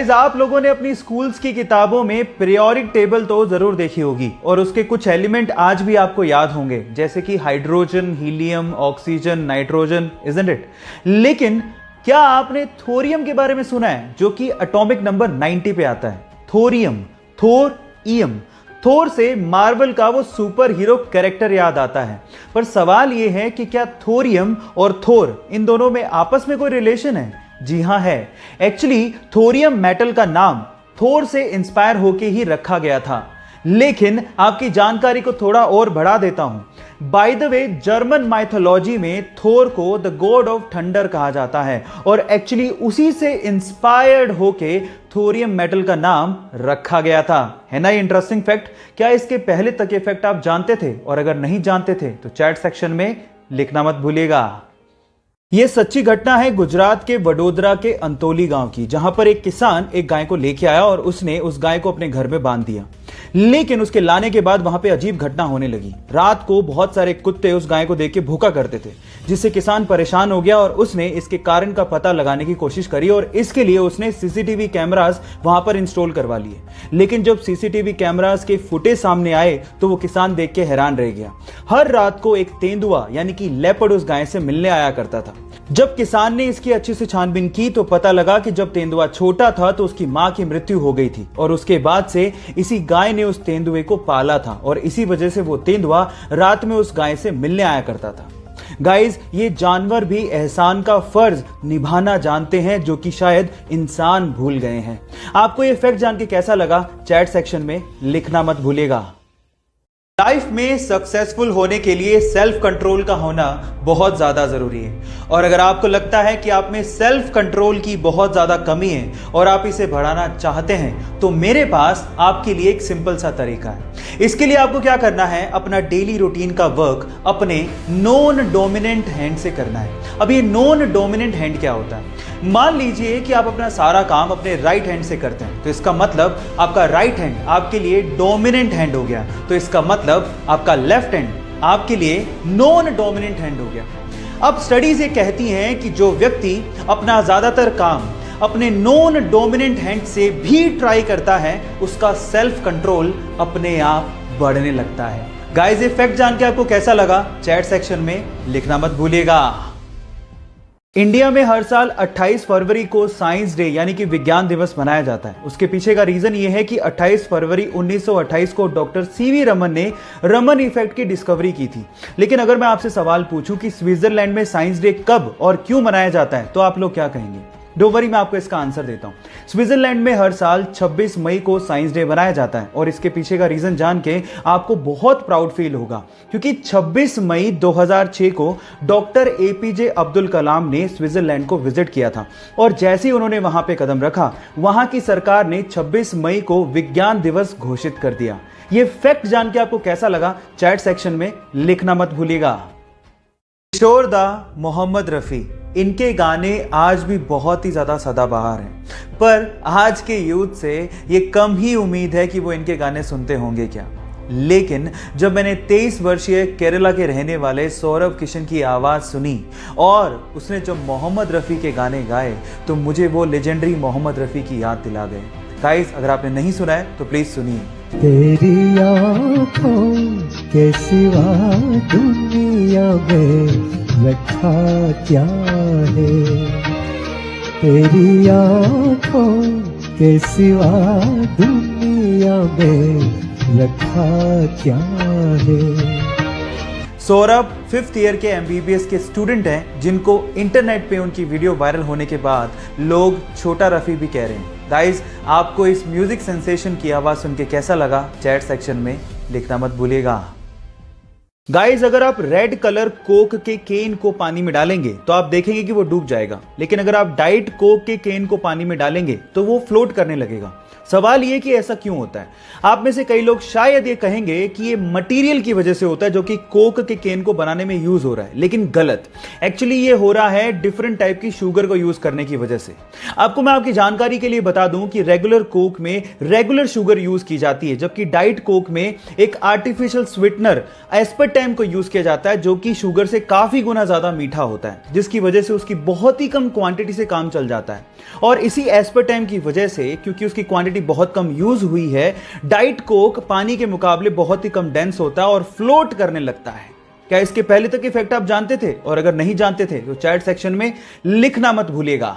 Guys, आप लोगों ने अपनी स्कूल्स की किताबों में पीरियोडिक टेबल तो जरूर देखी होगी और उसके कुछ एलिमेंट आज भी आपको याद होंगे, जैसे कि hydrogen, helium, oxygen, nitrogen, isn't it? लेकिन क्या आपने थोरियम के बारे में सुना है, जो कि एटॉमिक नंबर 90 पे आता है? थोरियम, थोर ईएम। थोर से मार्वल का वो सुपर हीरो कैरेक्टर याद आता है, पर सवाल ये है कि क्या थोरियम और थोर इन दोनों में आपस में कोई रिलेशन है? जी हां, है। एक्चुअली थोरियम मेटल का नाम थोर से इंस्पायर होके ही रखा गया था। लेकिन आपकी जानकारी को थोड़ा और बढ़ा देता हूं। By the way, German mythology में थोर को द गॉड ऑफ थंडर कहा जाता है और एक्चुअली उसी से इंस्पायर्ड होके थोरियम मेटल का नाम रखा गया था। है ना ये इंटरेस्टिंग फैक्ट? क्या इसके पहले तक ये फैक्ट आप जानते थे? और अगर नहीं जानते थे तो चैट सेक्शन में लिखना मत भूलिएगा। यह सच्ची घटना है गुजरात के वडोदरा के अंतोली गांव की, जहां पर एक किसान एक गाय को लेके आया और उसने उस गाय को अपने घर में बांध दिया। लेकिन उसके लाने के बाद वहां पे अजीब घटना होने लगी। रात को बहुत सारे कुत्ते उस गाय को देख के भूखा करते थे, जिससे किसान परेशान हो गया और उसने इसके कारण का पता लगाने की कोशिश करी और इसके लिए उसने सीसीटीवी कैमरास वहां पर इंस्टॉल करवा लिए। लेकिन जब सीसीटीवी कैमरास के फुटेज सामने आए तो वो किसान देख के हैरान रह गया। हर रात को एक तेंदुआ यानी कि लेपर्ड उस गाय से मिलने आया करता था। जब किसान ने इसकी अच्छे से छानबीन की तो पता लगा कि जब तेंदुआ छोटा था तो उसकी मां की मृत्यु हो गई थी और उसके बाद से इसी गाय ने उस तेंदुए को पाला था और इसी वजह से वो तेंदुआ रात में उस गाय से मिलने आया करता था। गाइज, ये जानवर भी एहसान का फर्ज निभाना जानते हैं, जो कि शायद इंसान भूल गए हैं। आपको ये फैक्ट जान के कैसा लगा? चैट सेक्शन में लिखना मत भूलिएगा। लाइफ में सक्सेसफुल होने के लिए सेल्फ कंट्रोल का होना बहुत ज्यादा जरूरी है और अगर आपको लगता है कि आप में सेल्फ कंट्रोल की बहुत ज्यादा कमी है और आप इसे बढ़ाना चाहते हैं तो मेरे पास आपके लिए एक सिंपल सा तरीका है। इसके लिए आपको क्या करना है, अपना डेली रूटीन का वर्क अपने नॉन डोमिनेंट हैंड से करना है। अब ये नॉन डोमिनेंट हैंड क्या होता है? मान लीजिए कि आप अपना सारा काम अपने राइट हैंड से करते हैं, तो इसका मतलब आपका राइट हैंड आपके लिए डोमिनेंट हैंड हो गया। तो इसका मतलब आपका लेफ्ट हैंड आपके लिए नॉन डोमिनेंट हैंड हो गया। अब स्टडीज ये कहती हैं कि जो व्यक्ति अपना ज्यादातर काम अपने नॉन डोमिनेंट हैंड से भी ट्राई करता है, उसका सेल्फ कंट्रोल अपने आप बढ़ने लगता है। गाइस, ये फैक्ट जान के आपको कैसा लगा? चैट सेक्शन में लिखना मत भूलिएगा। इंडिया में हर साल 28 फरवरी को साइंस डे यानी कि विज्ञान दिवस मनाया जाता है। उसके पीछे का रीजन ये है कि 28 फरवरी 1928 को डॉक्टर सीवी रमन ने रमन इफेक्ट की डिस्कवरी की थी। लेकिन अगर मैं आपसे सवाल पूछूं कि स्विट्जरलैंड में साइंस डे कब और क्यों मनाया जाता है, तो आप लोग क्या कहेंगे? डोंट वरी, मैं आपको इसका आंसर देता हूं। स्विट्जरलैंड में हर साल 26 मई को साइंस डे मनाया जाता है और इसके पीछे का रीजन जान के आपको बहुत प्राउड फील होगा, क्योंकि 26 मई 2006 को डॉक्टर एपीजे अब्दुल कलाम ने स्विट्जरलैंड को विजिट किया था और जैसे ही उन्होंने वहां पे कदम रखा, वहां की सरकार ने 26 मई को विज्ञान दिवस घोषित कर दिया। यह फैक्ट जान के आपको कैसा लगा? चैट सेक्शन में लिखना मत भूलिएगा। किशोर दा, मोहम्मद रफी, इनके गाने आज भी बहुत ही ज्यादा सदाबहार हैं, पर आज के यूथ से ये कम ही उम्मीद है कि वो इनके गाने सुनते होंगे क्या। लेकिन जब मैंने 23 वर्षीय केरला के रहने वाले सौरभ किशन की आवाज सुनी और उसने जब मोहम्मद रफी के गाने गाए तो मुझे वो लेजेंडरी मोहम्मद रफी की याद दिला गए। गाइस, अगर आपने नहीं सुना है तो प्लीज सुनिए। तेरी आँखों के सिवा दुनिया में रखा क्या है, तेरी आँखों के सिवा दुनिया में रखा क्या है। सौरभ 5th ईयर के एमबीबीएस के स्टूडेंट हैं, जिनको इंटरनेट पे उनकी वीडियो वायरल होने के बाद लोग छोटा रफी भी कह रहे हैं। गाइस, आपको इस म्यूजिक सेंसेशन की आवाज सुन के कैसा लगा? चैट सेक्शन में लिखना मत भूलिएगा। गाइस, अगर आप रेड कलर कोक के केन को पानी में डालेंगे तो आप देखेंगे कि वो डूब जाएगा, लेकिन अगर आप डाइट कोक के केन को पानी में डालेंगे तो वो फ्लोट करने लगेगा। सवाल ये कि ऐसा क्यों होता है? आप में से कई लोग शायद ये कहेंगे कि ये मटेरियल की वजह से होता है जो कि कोक के केन को बनाने में यूज हो रहा है, लेकिन गलत। एक्चुअली ये हो रहा है डिफरेंट टाइप की शुगर को यूज करने की वजह से। आपको मैं आपकी जानकारी के लिए बता दूं कि रेगुलर कोक में रेगुलर शुगर यूज की जाती है, जबकि डाइट कोक में एक आर्टिफिशियल स्वीटनर एस्पर्टेम एस्पर्टेम को यूज किया जाता है, जो कि शुगर से काफी गुना ज्यादा मीठा होता है, जिसकी वजह से उसकी बहुत ही कम क्वांटिटी से काम चल जाता है। और इसी एस्पर्टेम की वजह से, क्योंकि उसकी क्वांटिटी बहुत कम यूज हुई है, डाइट कोक पानी के मुकाबले बहुत ही कम डेंस होता है और फ्लोट करने लगता है। क्या इसके पहले तक इफेक्ट आप जानते थे? और अगर नहीं जानते थे तो चैट सेक्शन में लिखना मत भूलिएगा।